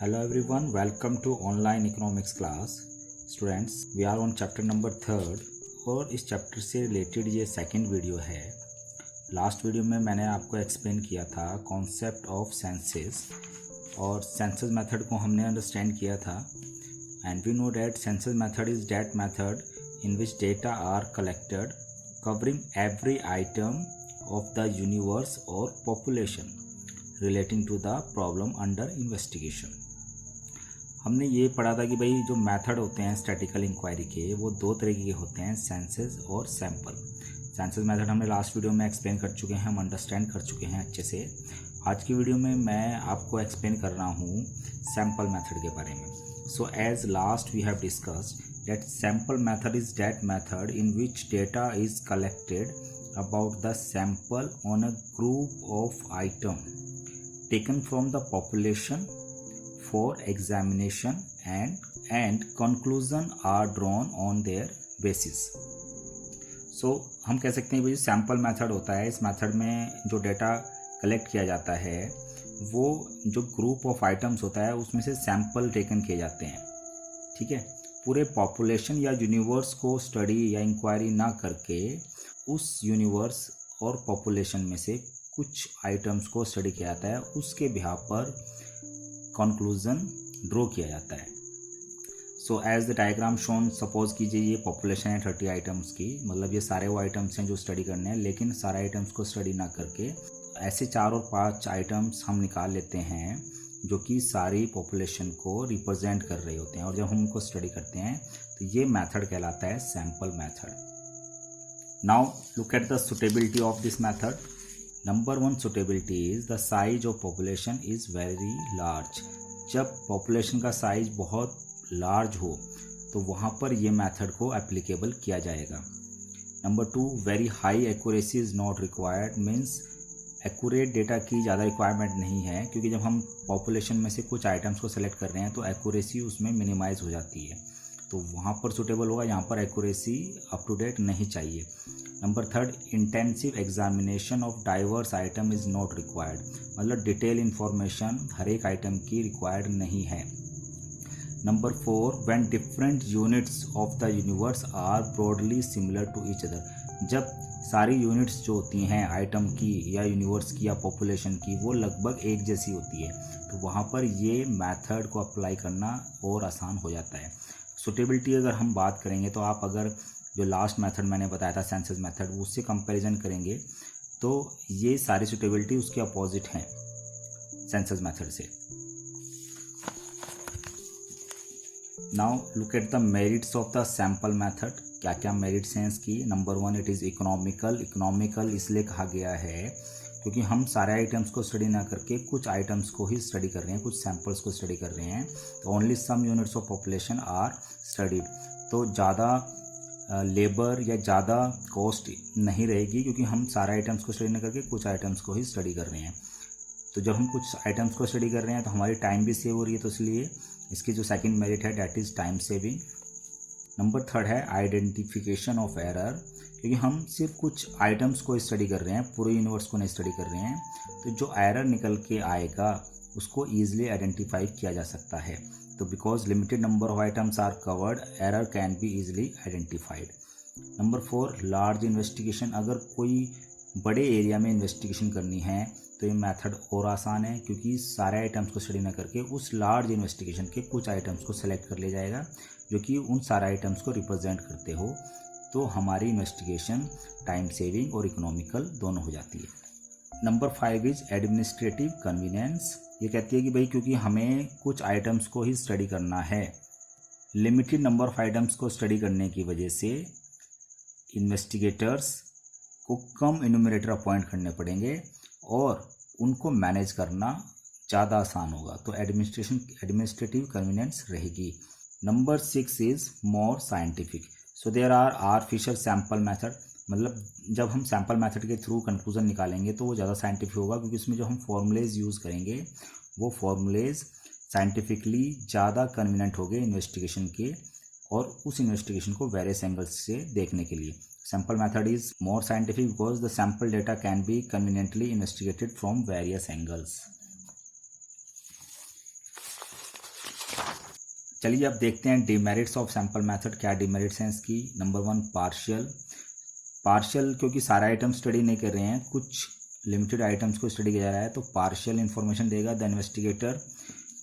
Hello everyone, welcome to online economics class. Students, we are on chapter number 3rd और इस chapter से related ये second video है। Last video में मैंने आपको एक्सप्लेन किया था कॉन्सेप्ट ऑफ सेंसेस और सेंसस मेथड को हमने अंडरस्टैंड किया था। And we know that census method is that method in which data are collected covering every item of the universe और population relating to the problem under investigation. हमने ये पढ़ा था कि भाई जो मेथड होते हैं स्टैटिकल इंक्वायरी के वो दो तरीके के होते हैं, सेंसस और सैंपल। सेंसस मेथड हमने लास्ट वीडियो में एक्सप्लेन कर चुके हैं, हम अंडरस्टैंड कर चुके हैं अच्छे से। आज की वीडियो में मैं आपको एक्सप्लेन कर रहा हूँ सैंपल मेथड के बारे में। So as last we have discussed that sample method is that method in which data is collected about the sample on a group of item taken from the population for examination and conclusion are drawn on their basis. So हम कह सकते हैं भाई sample method होता है, इस method में जो डेटा कलेक्ट किया जाता है वो जो ग्रुप ऑफ आइटम्स होता है उसमें से सैम्पल टेकन किए जाते हैं। ठीक है, पूरे पॉपुलेशन या यूनिवर्स को स्टडी या इंक्वायरी ना करके उस यूनिवर्स और पॉपुलेशन में से कुछ आइटम्स को स्टडी किया जाता है, उसके बिहाफ पर कंक्लूजन ड्रॉ किया जाता है। So as the diagram shown, suppose कीजिए ये पॉपुलेशन है 30 आइटम्स की, मतलब ये सारे वो आइटम्स हैं जो स्टडी करने हैं, लेकिन सारे आइटम्स को स्टडी ना करके ऐसे 4 और 5 आइटम्स हम निकाल लेते हैं जो कि सारी पॉपुलेशन को रिप्रेजेंट कर रहे होते हैं, और जब हम उनको स्टडी करते हैं तो ये मेथड कहलाता है sample method. Now look at the suitability of this method. Number 1 suitability is the size of population is very large. जब population का size बहुत large हो तो वहाँ पर ये method को applicable किया जाएगा। Number 2 very high accuracy is not required, means accurate data की ज़्यादा requirement नहीं है, क्योंकि जब हम population में से कुछ items को select कर रहे हैं तो accuracy उसमें minimize हो जाती है, तो वहाँ पर सुटेबल होगा, यहाँ पर एक्यूरेसी अप टू डेट नहीं चाहिए। Number 3 intensive examination of diverse item is not required, मतलब डिटेल इन्फॉर्मेशन हर एक आइटम की रिक्वायर्ड नहीं है। Number 4 when different units of the universe are broadly similar to each other, जब सारी यूनिट्स जो होती हैं आइटम की या यूनिवर्स की या पॉपुलेशन की वो लगभग एक जैसी होती है, तो वहाँ पर ये मेथड को अप्लाई करना और आसान हो जाता है। सुटेबिलिटी अगर हम बात करेंगे तो आप अगर जो लास्ट मेथड मैंने बताया था सेंसस मेथड उससे कंपैरिजन करेंगे तो ये सारी सुटेबिलिटी उसके अपोजिट हैं सेंसस मेथड से। Now look at the merits of the sample method. क्या क्या मेरिट्स हैं इसकी? Number 1 it is economical. Economical इसलिए कहा गया है क्योंकि हम सारे आइटम्स को स्टडी ना करके कुछ आइटम्स को ही स्टडी कर रहे हैं, कुछ सैंपल्स को स्टडी कर रहे हैं, तो only some units of population are studied, तो ज़्यादा लेबर या ज़्यादा कॉस्ट नहीं रहेगी क्योंकि हम सारे आइटम्स को स्टडी ना करके कुछ आइटम्स को ही स्टडी कर रहे हैं। तो जब हम कुछ आइटम्स को स्टडी कर रहे हैं तो हमारी टाइम भी सेव हो रही है, तो इसलिए इसकी जो सेकेंड मेरिट है that is time saving. Number 3 है आइडेंटिफिकेशन ऑफ एरर, क्योंकि हम सिर्फ कुछ आइटम्स को स्टडी कर रहे हैं, पूरे यूनिवर्स को नहीं स्टडी कर रहे हैं, तो जो एरर निकल के आएगा उसको ईजिली आइडेंटिफाई किया जा सकता है। तो because limited number of items are covered, error can be easily identified. Number 4 large investigation, अगर कोई बड़े एरिया में इन्वेस्टिगेशन करनी है तो ये मेथड और आसान है क्योंकि सारे आइटम्स को स्टडी ना करके उस लार्ज इन्वेस्टिगेशन के कुछ आइटम्स को सेलेक्ट कर लिया जाएगा जो कि उन सारे आइटम्स को रिप्रेजेंट करते हो, तो हमारी इन्वेस्टिगेशन टाइम सेविंग और इकोनॉमिकल दोनों हो जाती है। Number 5 is administrative convenience. ये कहती है कि भाई क्योंकि हमें कुछ आइटम्स को ही स्टडी करना है, लिमिटेड नंबर ऑफ आइटम्स को स्टडी करने की वजह से इन्वेस्टिगेटर्स को कम इन्यूमरेटर अपॉइंट करने पड़ेंगे और उनको मैनेज करना ज़्यादा आसान होगा, तो एडमिनिस्ट्रेटिव कन्वीनियंस रहेगी। Number 6 is more scientific. So there are artificial sample method, मतलब जब हम सैंपल मेथड के थ्रू कंक्लूजन निकालेंगे तो वो ज़्यादा साइंटिफिक होगा क्योंकि उसमें जो हम फॉर्मूलेज यूज़ करेंगे वो फॉर्मूलेज साइंटिफिकली ज़्यादा कन्वीनियंट होंगे इन्वेस्टिगेशन के और उस इन्वेस्टिगेशन को वेरियस एंगल्स से देखने के लिए। Sample method is more scientific because the sample data can be conveniently investigated from various angles. चलिए अब देखते हैं डिमेरिट्स ऑफ सैम्पल मेथड। क्या डिमेरिट्स हैं इसकी? नंबर 1, पार्शियल क्योंकि सारे आइटम स्टडी नहीं कर रहे हैं, कुछ लिमिटेड आइटम्स को स्टडी किया जा रहा है, तो पार्शियल इन्फॉर्मेशन देगा। The investigator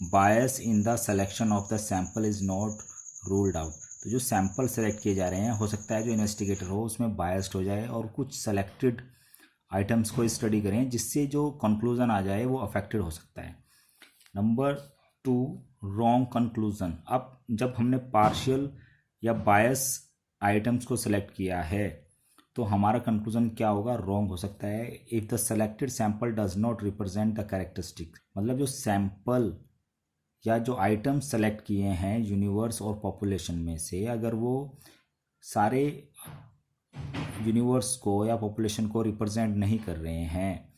bias in the selection of the sample is not ruled out. तो जो सैम्पल सेलेक्ट किए जा रहे हैं, हो सकता है जो इन्वेस्टिगेटर हो उसमें बायस्ड हो जाए और कुछ सेलेक्टेड आइटम्स को स्टडी करें जिससे जो कंक्लूजन आ जाए वो अफेक्टेड हो सकता है। Number 2, wrong conclusion. अब जब हमने पार्शियल या बायस आइटम्स को सेलेक्ट किया है तो हमारा कंक्लूजन क्या होगा? रॉन्ग हो सकता है। If the selected sample does not represent the characteristic, मतलब जो सैंपल या जो आइटम सेलेक्ट किए हैं यूनिवर्स और पॉपुलेशन में से, अगर वो सारे यूनिवर्स को या पॉपुलेशन को रिप्रेजेंट नहीं कर रहे हैं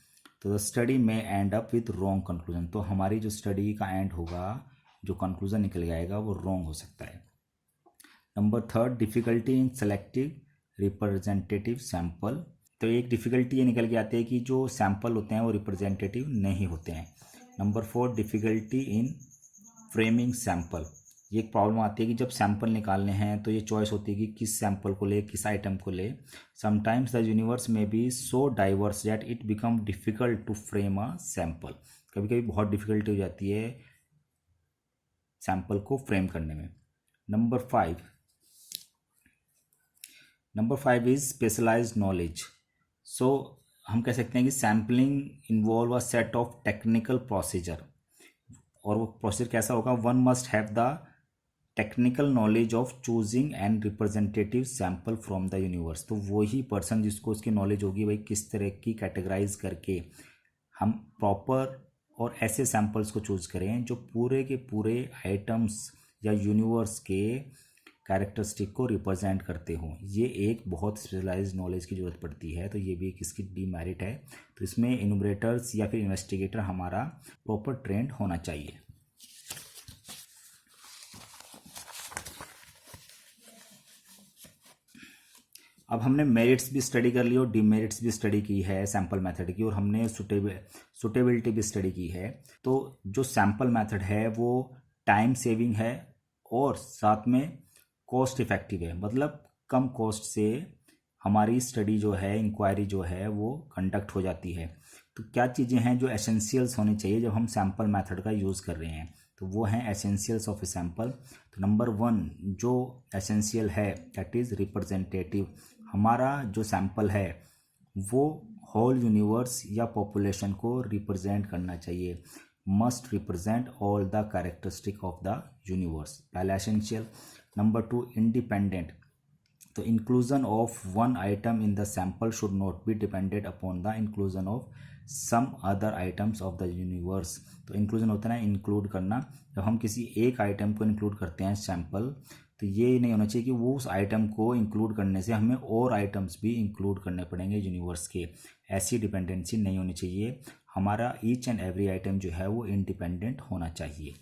तो द स्टडी में and up with wrong conclusion. तो हमारी जो स्टडी का एंड होगा, जो कंक्लूजन निकल जाएगा वो रॉन्ग हो सकता है। Number 3, difficulty in selective representative sample. तो एक डिफ़िकल्टी ये निकल के आती है कि जो सैंपल होते हैं वो रिप्रेजेंटेटिव नहीं होते हैं। Number 4, difficulty in framing sample. ये एक प्रॉब्लम आती है कि जब सैंपल निकालने हैं तो ये चॉइस होती है कि किस सैंपल को ले, किस आइटम को ले। समटाइम्स द यूनिवर्स में be so diverse that it become difficult to frame a sample. कभी कभी बहुत डिफ़िकल्टी हो जाती है सैंपल को फ्रेम करने में। Number 5 is specialised knowledge. So हम कह सकते हैं कि sampling involve a set of technical procedure, और वो प्रोसीजर कैसा होगा? 1 must have the technical knowledge of choosing and representative sample from the universe. तो वही पर्सन जिसको उसकी नॉलेज होगी भाई किस तरह की कैटेगराइज करके हम प्रॉपर और ऐसे सैंपल्स को चूज करें जो पूरे के पूरे आइटम्स या यूनिवर्स के कैरेक्टरिस्टिक को रिप्रेजेंट करते हों। ये एक बहुत स्पेशलाइज्ड नॉलेज की ज़रूरत पड़ती है, तो ये भी एक इसकी डीमेरिट है। तो इसमें इन्यूमरेटर्स या फिर इन्वेस्टिगेटर हमारा प्रॉपर ट्रेंड होना चाहिए। अब हमने मेरिट्स भी स्टडी कर ली और डिमेरिट्स भी स्टडी की है सैंपल मेथड की, और हमने सुटेबिलिटी भी स्टडी की है। तो जो सैंपल मेथड है वो टाइम सेविंग है और साथ में कॉस्ट इफ़ेक्टिव है, मतलब कम कॉस्ट से हमारी स्टडी जो है, इंक्वायरी जो है वो कंडक्ट हो जाती है। तो क्या चीज़ें हैं जो एसेंशियल्स होनी चाहिए जब हम सैंपल मेथड का यूज़ कर रहे हैं? तो वो हैं एसेंशियल्स ऑफ ए सैंपल। तो नंबर 1 जो एसेंशियल है दैट इज़ रिप्रेजेंटेटिव। हमारा जो सैंपल है वो होल यूनिवर्स या पॉपुलेशन को रिप्रेजेंट करना चाहिए, must represent all the characteristic of the universe, पहला एसेंशियल। Number 2, independent. तो inclusion of one item in the sample should not be depended upon the inclusion of some other items of the universe. तो inclusion होता है ना, include करना। जब हम किसी एक आइटम को इंक्लूड करते हैं सैंपल, तो ये नहीं होना चाहिए कि वो उस आइटम को इंक्लूड करने से हमें और आइटम्स भी इंक्लूड करने पड़ेंगे यूनिवर्स के। ऐसी डिपेंडेंसी नहीं होनी चाहिए। हमारा ईच एंड एवरी आइटम जो है वो इंडिपेंडेंट होना चाहिए।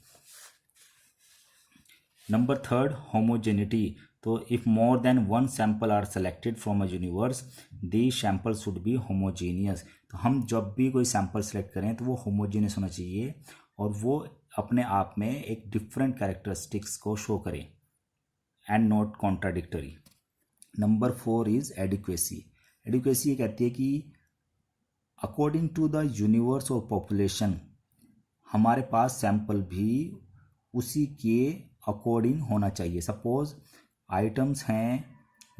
Number 3, homogeneity. तो if more than one sample are selected from a universe the sample should be homogeneous. तो हम जब भी कोई सैंपल सेलेक्ट करें तो वो होमोजीनियस होना चाहिए और वो अपने आप में एक डिफरेंट कैरेक्टरिस्टिक्स को शो करें and not contradictory. Number 4 is adequacy. Adequacy ये कहती है कि अकॉर्डिंग टू द यूनिवर्स और पॉपुलेशन हमारे पास सैंपल भी उसी के अकॉर्डिंग होना चाहिए। सपोज आइटम्स हैं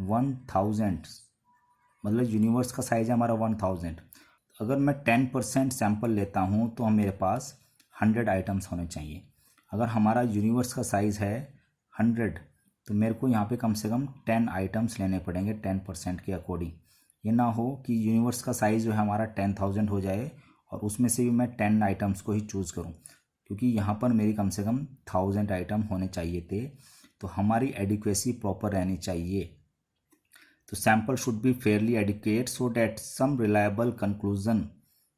1000, मतलब यूनिवर्स का साइज है हमारा 1000। अगर मैं 10% सैंपल लेता हूँ तो मेरे पास 100 आइटम्स होने चाहिए। अगर हमारा यूनिवर्स का साइज़ है 100 तो मेरे को यहाँ पे कम से कम 10 आइटम्स लेने पड़ेंगे 10% के अकॉर्डिंग। ये ना हो कि यूनिवर्स का साइज़ जो है हमारा 10,000 हो जाए और उसमें से भी मैं 10 आइटम्स को ही चूज़ करूँ, क्योंकि यहाँ पर मेरी कम से कम 1000 आइटम होने चाहिए थे। तो हमारी एडिक्वेसी प्रॉपर रहनी चाहिए। तो sample should be fairly adequate so that some reliable conclusion,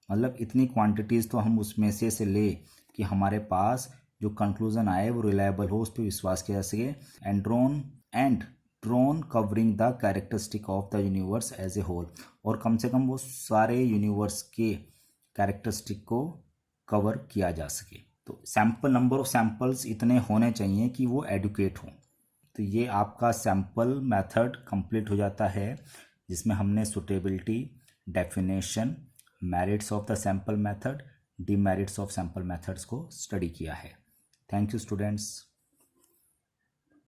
मतलब इतनी क्वांटिटीज़ तो हम उसमें से ले कि हमारे पास जो कंक्लूजन आए वो रिलायबल हो, उस पर विश्वास किया जा सके। And drawn covering the characteristic of the universe as a whole, और कम से कम वो सारे यूनिवर्स के कैरेक्टरिस्टिक को कवर किया जा सके। तो सैम्पल नंबर ऑफ सैम्पल्स इतने होने चाहिए कि वो एडुकेट हों। तो ये आपका सैम्पल मेथड कंप्लीट हो जाता है, जिसमें हमने suitability, definition, merits of the sample method, demerits of sample methods को स्टडी किया है। Thank you students.